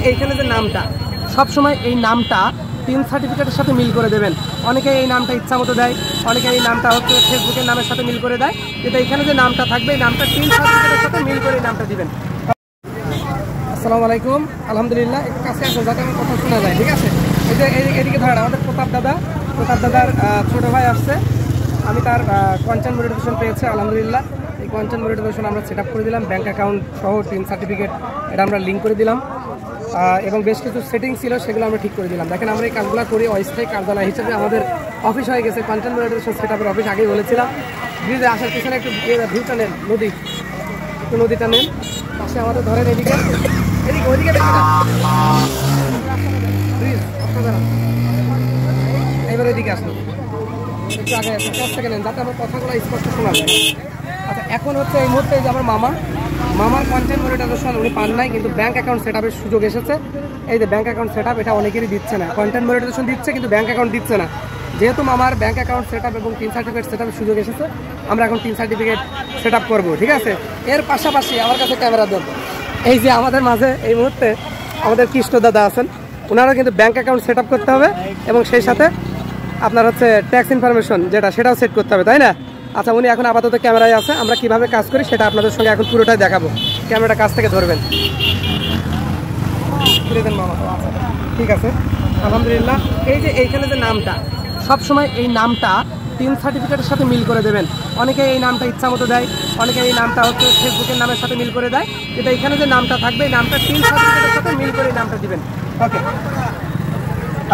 এইখানে যে নামটা সবসময় এই নামটা টিন সার্টিফিকেটের সাথে মিল করে দেবেন। অনেকে এই নামটা ইচ্ছা মতো দেয়, অনেকে এই নামটা হচ্ছে ফেসবুকের নামের সাথে মিল করে দেয়, কিন্তু এখানে যে নামটা থাকবে এই নামটা টিন সার্টিফিকেটের সাথে মিল করে এই নামটা দিবেন। আসসালামু আলাইকুম, আলহামদুলিল্লাহ। একটু কাছে আসুন যাতে আমার কথা শোনা যায়, ঠিক আছে? এই যে এদিকে ধরেন আমাদের প্রতাপ দাদার ছোটো ভাই আসছে। আমি তার কনটেন্ট মনিটাইজেশন পেয়েছে আলহামদুলিল্লাহ। এই কনটেন্ট মনিটাইজেশন আমরা সেট আপ করে দিলাম, ব্যাঙ্ক অ্যাকাউন্ট সহ টিন সার্টিফিকেট এটা আমরা লিঙ্ক করে দিলাম, এবং বেশ কিছু সেটিং ছিল সেগুলো আমরা ঠিক করে দিলাম। দেখেন আমরা এই কাজগুলো করি অস্থায়ী কার্যালয় হিসেবে আমাদের অফিস হয়ে গেছে। কনটেন্ট মনিটাইজেশন সেট আপের অফিস আগেই বলেছিলাম। ব্রিজে আসার পিছনে একটু ভিউটা নেন, নদীটা নেন পাশে আমাদের ধরেন এদিকে ওইদিকে এবার এদিকে আসুন, একটু আগে কাছ থেকে নেন যাতে আমার কথাগুলো স্পষ্ট শোনা যায়। আচ্ছা, এখন হচ্ছে এই মুহূর্তে যে আমার মামার কন্টেন্ট মনিটাইজেশন উনি পান নাই, কিন্তু ব্যাঙ্ক অ্যাকাউন্ট সেট আপের সুযোগ এসেছে। এই যে ব্যাঙ্ক অ্যাকাউন্ট সেট আপ, এটা অনেকেরই দিচ্ছে না। কন্টেন্ট মনিটাইজেশন দিচ্ছে কিন্তু ব্যাঙ্ক অ্যাকাউন্ট দিচ্ছে না। যেহেতু মামার ব্যাঙ্ক অ্যাকাউন্ট সেট আপ এবং টিন সার্টিফিকেট সেট আপের সুযোগ এসেছে, আমরা এখন টিন সার্টিফিকেট সেট আপ করবো, ঠিক আছে? এর পাশাপাশি আমার কাছে ক্যামেরা দেব। এই যে আমাদের মাঝে এই মুহূর্তে আমাদের কৃষ্ণ দাদা আছেন, ওনারও কিন্তু ব্যাঙ্ক অ্যাকাউন্ট সেট আপ করতে হবে এবং সেই সাথে আপনার হচ্ছে ট্যাক্স ইনফরমেশন সেটাও সেট করতে হবে, তাই না? আচ্ছা, উনি এখন আপাতত ক্যামেরায় আছে। আমরা কিভাবে কাজ করি সেটা আপনাদের সঙ্গে এখন পুরোটাই দেখাবো। ক্যামেরাটা কাছ থেকে ধরবেন, ঠিক আছে? আলহামদুলিল্লাহ। এই যে এইখানে যে নামটা সবসময় এই নামটা টিন সার্টিফিকেটের সাথে মিল করে দেবেন। অনেকে এই নামটা ইচ্ছা মতো দেয়, অনেকে এই নামটা হচ্ছে ফেসবুকের নামের সাথে মিল করে দেয়, কিন্তু এখানে যে নামটা থাকবে এই নামটা টিন সার্টিফিকেটের সাথে মিল করে এই নামটা দিবেন। ওকে,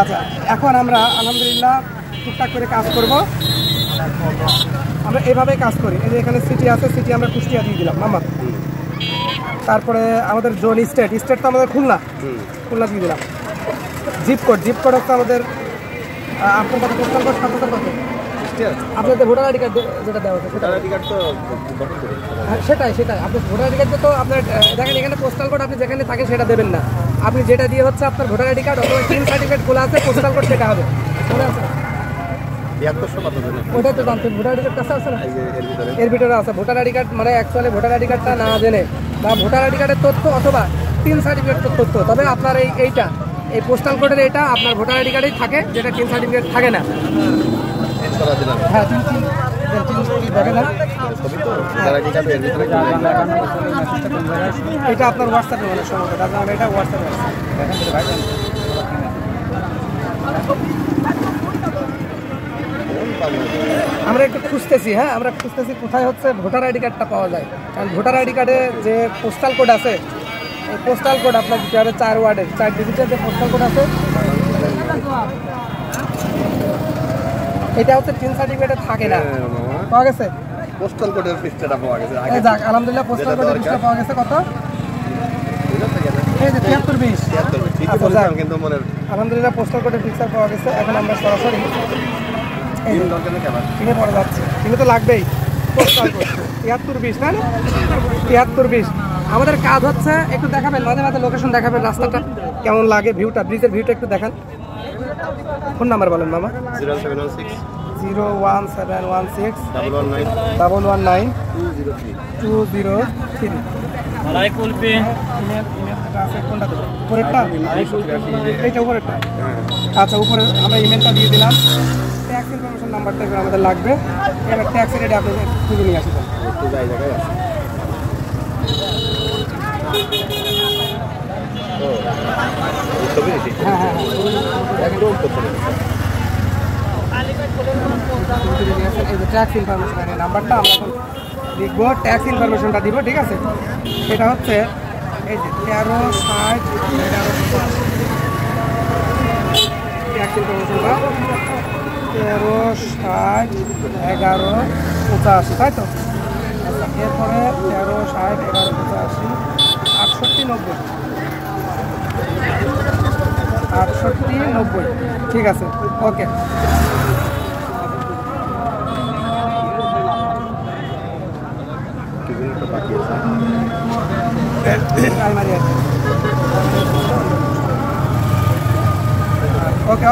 আচ্ছা, এখন আমরা আলহামদুলিল্লাহ টুকটাক করে কাজ করব। আমরা এইভাবেই কাজ করি। এই যে এখানে সিটি আছে, সিটি আমরা কুষ্টিয়া দিয়ে দিলাম মামা। তারপরে আমাদের জোন স্টেট তো আমাদের খুলনা দিয়ে দিলাম। জিপ কোড হচ্ছে আমাদের আপনার কত পোস্টাল কোড ৭০০০ কত আপনাদের ভোটার আইডি কার্ড যেটা দেওয়া আছে সেটাই আপনার ভোটার আইডি কার্ড তো আপনার দেখেন এখানে পোস্টাল কোড আপনি যেখানে থাকেন সেটা দেবেন না। আপনি যেটা দিয়ে হচ্ছে আপনার ভোটার আইডি কার্ড অথবা টিন সার্টিফিকেট খোলা আছে পোস্টাল কোড সেটা হবে, মনে আছে? ওটাই তো জানতেন, ভোটার আইডি কার্ড কাছে আছে না? এর ভিতরে আছে ভোটার আইডি কার্ড। মানে অ্যাকচুয়ালি ভোটার আইডি কার্ডটা না জেনে বা ভোটার আইডি কার্ডের তথ্য অথবা টিন সার্টিফিকেটের তথ্য, তবে আপনার এই পোস্টাল কোডের এটা আপনার ভোটার আইডি কার্ডেই থাকে, যেটা টিন সার্টিফিকেট থাকে না। হ্যাঁ, এটা আপনার হোয়াটসঅ্যাপে অনেক সময় এটা হোয়াটসঅ্যাপে আমরা একটু খুঁজতেছি। হ্যাঁ, আমরা খুঁজতেছি কোথায় হচ্ছে ভোটার আইডি কার্ডটা পাওয়া যায়। কারণ ভোটার আইডি কার্ডে যে পোস্টাল কোড আছে, এই পোস্টাল কোড আপনার দিতে হবে 4 ওয়ার্ডের 4 ডিজিটের যে পোস্টাল কোড আছে, এটা হচ্ছে টিন সার্টিফিকেটে থাকে না। পাওয়া গেছে পোস্টাল কোডের পিকচারটা পাওয়া গেছে। যাক, আলহামদুলিল্লাহ পোস্টাল কোডের পিকচার পাওয়া গেছে। কত? এই যে 7320। আলহামদুলিল্লাহ পোস্টাল কোডের পিকচার পাওয়া গেছে। এখন আমরা সরাসরি কিনে পড়া যাচ্ছে, কিনে তো লাগবেই। পোস্টাল কোড 7320, তাই না? 7320। আমাদের কাজ হচ্ছে একটু দেখাবেন, মাঝে মাঝে লোকেশন দেখাবেন, রাস্তাটা কেমন লাগে, ভিউটা, ব্রিজের ভিউটা একটু দেখান। ফোন নাম্বার বলেন মামা। 01716 119 203। এইটা উপরেরটা। আচ্ছা, উপরে আমরা ইমেলটা দিয়ে দিলাম। ট্যাক্স ইনফরমেশন নাম্বারটা আমাদের লাগবে। এবার ট্যাক্সের রেটে আপনি খুঁজে নিয়ে আসবেন। ট্যাক্স ইনফরমেশন নাম্বারটা আমরা এখন লিখবো, ট্যাক্স ইনফরমেশনটা দিব, ঠিক আছে? এটা হচ্ছে এই যে 1360 ট্যাক্স ইনফরমেশনটা 1360 1185, তাই তো? এরপরে 1360 1185 68 90, ঠিক আছে? ওকে,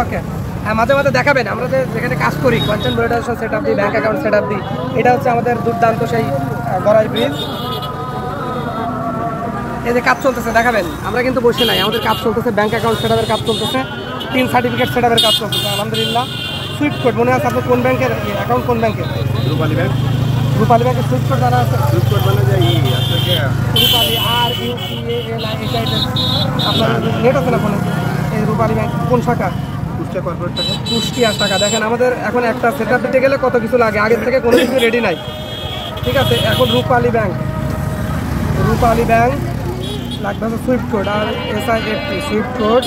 ওকে। হ্যাঁ, মাঝে মাঝে দেখাবেন। আমরা যেখানে কাজ করি কন্টেন্ট মনিটাইজেশন সেট আপ দিই, ব্যাঙ্ক অ্যাকাউন্ট সেট আপ দিই। এটা হচ্ছে আমাদের দুর্দান্ত সেই গড়াই ব্রিজ। এই যে কাজ চলতেছে দেখাবেন, আমরা কিন্তু বসে নাই, আমাদের কাজ চলতেছে, ব্যাংক অ্যাকাউন্ট সেটআপের কাজ চলতেছে, টিন সার্টিফিকেট সেটআপের কাজ চলতেছে আলহামদুলিল্লাহ। সুইফট কোড মনে আছে আপনার কোন ব্যাংকের অ্যাকাউন্ট, কোন ব্যাংকের? রূপালী ব্যাংক। রূপালী ব্যাংকের সুইফট কোড জানা আছে? সুইফট কোড মানে যে রূপালী RUPALI আপনার নেট আছে না ফোনে? এই রূপালী ব্যাংক কোন শাখা? কুষ্টিয়া কর্পোরেট টাকা। কুষ্টিয়া টাকা। দেখেন আমাদের এখন একটা সেটআপ দিতে গেলে কত কিছু লাগে, আগের থেকে কোনো কিছু রেডি নাই, ঠিক আছে। এখন রূপালী ব্যাংক লাগবে হচ্ছে সুইফট কোড আর SIFT Swift code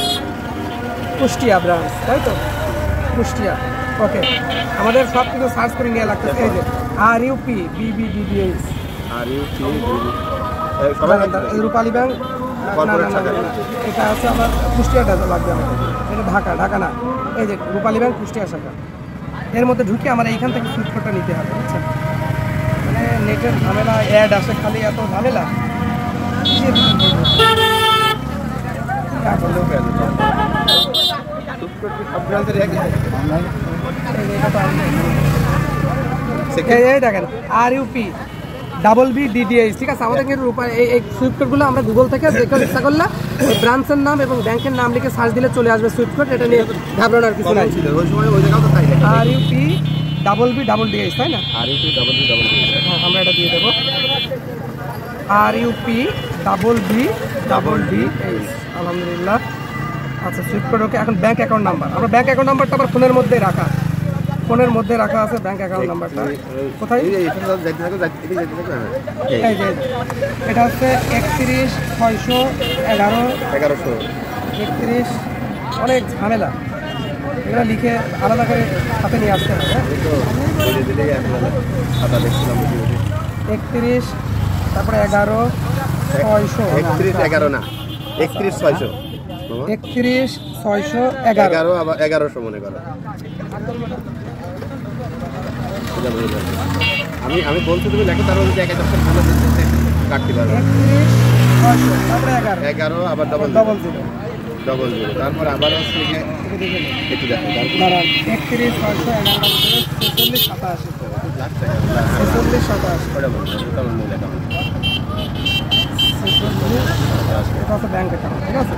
Kushtia branch, তাই তো? কুষ্টিয়া, ওকে। আমাদের সব কিছু সার্চ করে নিয়ে লাগতেছে। এই যে RUPBBDDH রূপালী ব্যাংক, এটা আছে আমার কুষ্টিয়াটা লাগবে আমাদের, এটা ঢাকা না। এই যে রূপালী ব্যাংক কুষ্টিয়া শাখা, এর মধ্যে ঢুকে আমার এইখান থেকে সুইফট কোডটা নিতে হবে, বুঝছেন? মানে নেটের ঝামেলা, অ্যাড আসে খালি, এত ঝামেলা। দেখেন RUPBBDDH, ঠিক আছে। আমাদের কিন্তু এই সুইফট কোডগুলো আমরা গুগল থেকে দেখে ইচ্ছা করলে ব্রাঞ্চের নাম এবং ব্যাংকের নাম লিখে সার্চ দিলে চলে আসবে সুইফট কোড। এটা নিয়ে ঘাবড়ানোর কিছু নাই। RUPBBDDH, তাই না? হ্যাঁ, আমরা এটা দিয়ে দেবো RUPBBDDH আলহামদুলিল্লাহ। আচ্ছা সুইফট কোড ওকে। এখন ব্যাংক অ্যাকাউন্ট নাম্বার, আমরা ব্যাংক অ্যাকাউন্ট নাম্বারটা আবার ফোনের মধ্যে রাখা আছে ব্যাংক অ্যাকাউন্ট নাম্বারটা। কোথায়? এই যে এটা হচ্ছে 31,611 অনেক ঝামেলা, এগুলো লিখে আলাদা করে হাতে নিয়ে আসতে হবে। 31 তারপরে 11,600 না 31,600 31,611 আবার 1100 মনে করো। আমি বলছি তুমি লেখো, তার মধ্যে এক একটা ভালো কাটতে পারবে। 31,600 তারপরে 11 আবার ডবল জিরো, তারপর আবার হচ্ছে একটু দেখো 31,611 ব্যাংক অ্যাকাউন্ট, ঠিক আছে।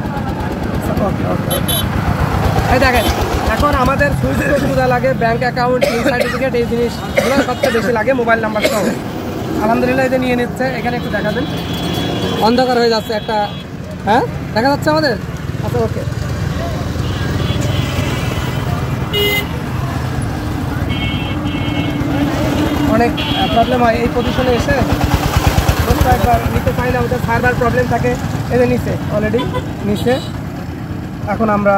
এই দেখেন এখন আমাদের সুইফট কোড বোঝা লাগে, ব্যাংক অ্যাকাউন্ট, সার্টিফিকেট, এই জিনিসগুলো সবচেয়ে বেশি লাগে, মোবাইল নাম্বার সহ। আলহামদুলিল্লাহ এটা নিয়ে নিচ্ছে। এখানে একটু দেখাবেন, অন্ধকার হয়ে যাচ্ছে একটা, হ্যাঁ দেখা যাচ্ছে আমাদের। আচ্ছা ওকে, অনেক প্রবলেম হয় এই পজিশনে এসে, একবার নিতে চাই না, ওদের সার্ভার প্রবলেম থাকে। এদের নিচে অলরেডি নিচে। এখন আমরা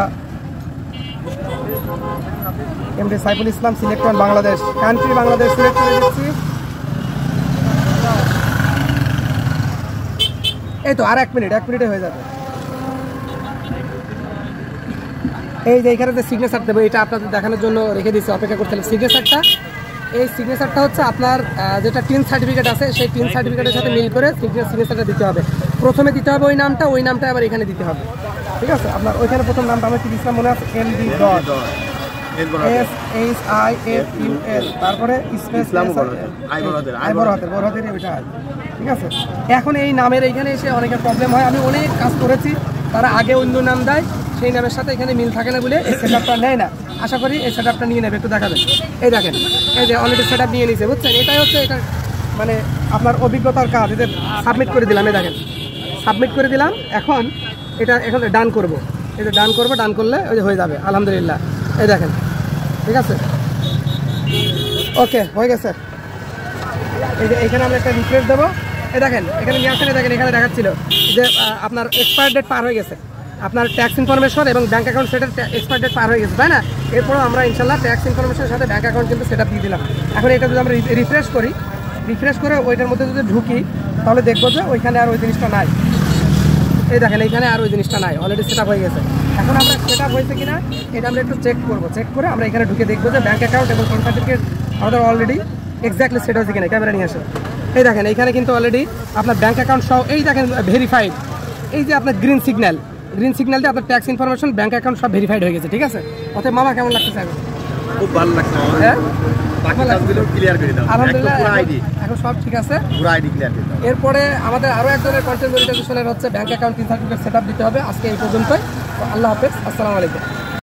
MD Saiful Islam select on Bangladesh, country Bangladesh select করে দিচ্ছি। এই তো আর 1 মিনিটে হয়ে যাবে। এই যে এখানে যে সিগনেচার দেবো, এটা আপনাদের দেখানোর জন্য রেখে দিচ্ছি, অপেক্ষা করতে হবে। সিগনেচারটা, এই সিগনেচারটা হচ্ছে আপনার যেটা টিন সার্টিফিকেট আছে, সেই টিন সার্টিফিকেটের সাথে মিল করে সিগনেচারটা দিতে হবে। প্রথমে দিতে হবে ওই নামটা আবার এখানে দিতে হবে, ঠিক আছে। আপনার ওইখানে প্রথম নামটা আমি কি দিচ্ছিলাম মনে আছে? MD.SHIFUL, তারপরে স্পেস বড়হাতের ওইটা, ঠিক আছে। এখন এই নামের এইখানে এসে অনেকের প্রবলেম হয়। আমি অনেক কাজ করেছি, তারা আগে অন্য নাম দেয়, সেই নামের সাথে এখানে মিল থাকে না বলে এই সেটআপটা নেয় না। আশা করি এই সেটআপটা নিয়ে নেবে, একটু দেখাবেন। এই দেখেন, এই যে অলরেডি সেটআপ নিয়ে নিয়েছে, বুঝছেন? এটাই হচ্ছে এটা মানে আপনার অভিজ্ঞতার কাজ। এদের সাবমিট করে দিলাম, এই দেখেন সাবমিট করে দিলাম। এখন এটা এখন ডান করব, এই যে ডান করলে ওই যে হয়ে যাবে আলহামদুলিল্লাহ। এই দেখেন, ঠিক আছে, ওকে হয়ে গেছে। এই যে এখানে আমরা একটা রিফ্রেশ দেবো। এই দেখেন এখানে নিয়ে আসেন, দেখেন এখানে দেখাচ্ছিল যে আপনার এক্সপায়ার ডেট পার হয়ে গেছে, আপনার ট্যাক্স ইনফরমেশন এবং ব্যাঙ্ক অ্যাকাউন্ট সেটের এক্সপায়ার ডেট পার হয়ে গেছে, তাই না? এরপরও আমরা ইনশাল্লাহ ট্যাক্স ইনফরমেশনের সাথে ব্যাঙ্ক অ্যাকাউন্ট কিন্তু সেটা দিয়ে দিলাম। এখন এটা যদি আমরা রিফ্রেশ করে ওইটার মধ্যে যদি ঢুকি, তাহলে দেখবো যে ওইখানে আর ওই জিনিসটা নাই। এই দেখেন এইখানে আর ওই জিনিসটা নাই, অলরেডি সেট আপ হয়ে গেছে। এখন আমরা সেট আপ হয়েছে কিনা এটা আমরা একটু চেক করে আমরা এখানে ঢুকে দেখবো যে ব্যাঙ্ক অ্যাকাউন্ট এবং টিন সার্টিফিকেট আমাদের অলরেডি এক্স্যাক্টলি সেট হয়েছে কিনা। ক্যামেরা নিয়ে আসে, এই দেখেন এইখানে কিন্তু অলরেডি আপনার ব্যাঙ্ক অ্যাকাউন্ট সহ, এই দেখেন ভেরিফাইড, এই যে আপনার গ্রিন সিগন্যাল দিয়ে আপনার ট্যাক্স ইনফরমেশন, ব্যাঙ্ক অ্যাকাউন্ট সব ভেরিফাইড হয়ে গেছে, ঠিক আছে। অতএব মামা কেমন লাগতেছে? খুব ভালো লাগছে। হ্যাঁ বাকি কাজগুলো ক্লিয়ার করে দাও। আলহামদুলিল্লাহ পুরো আইডি, এখন সব ঠিক আছে। পুরো আইডি ক্লিয়ার করে দাও। এরপরে আমাদের আরো একজনের কন্টেন্ট মনিটাইজেশনের হচ্ছে ব্যাংক অ্যাকাউন্ট 3 সার্টিফিকেট সেটআপ দিতে হবে। আজকে এই পর্যন্তই। আল্লাহ হাফেজ, আসসালামু আলাইকুম।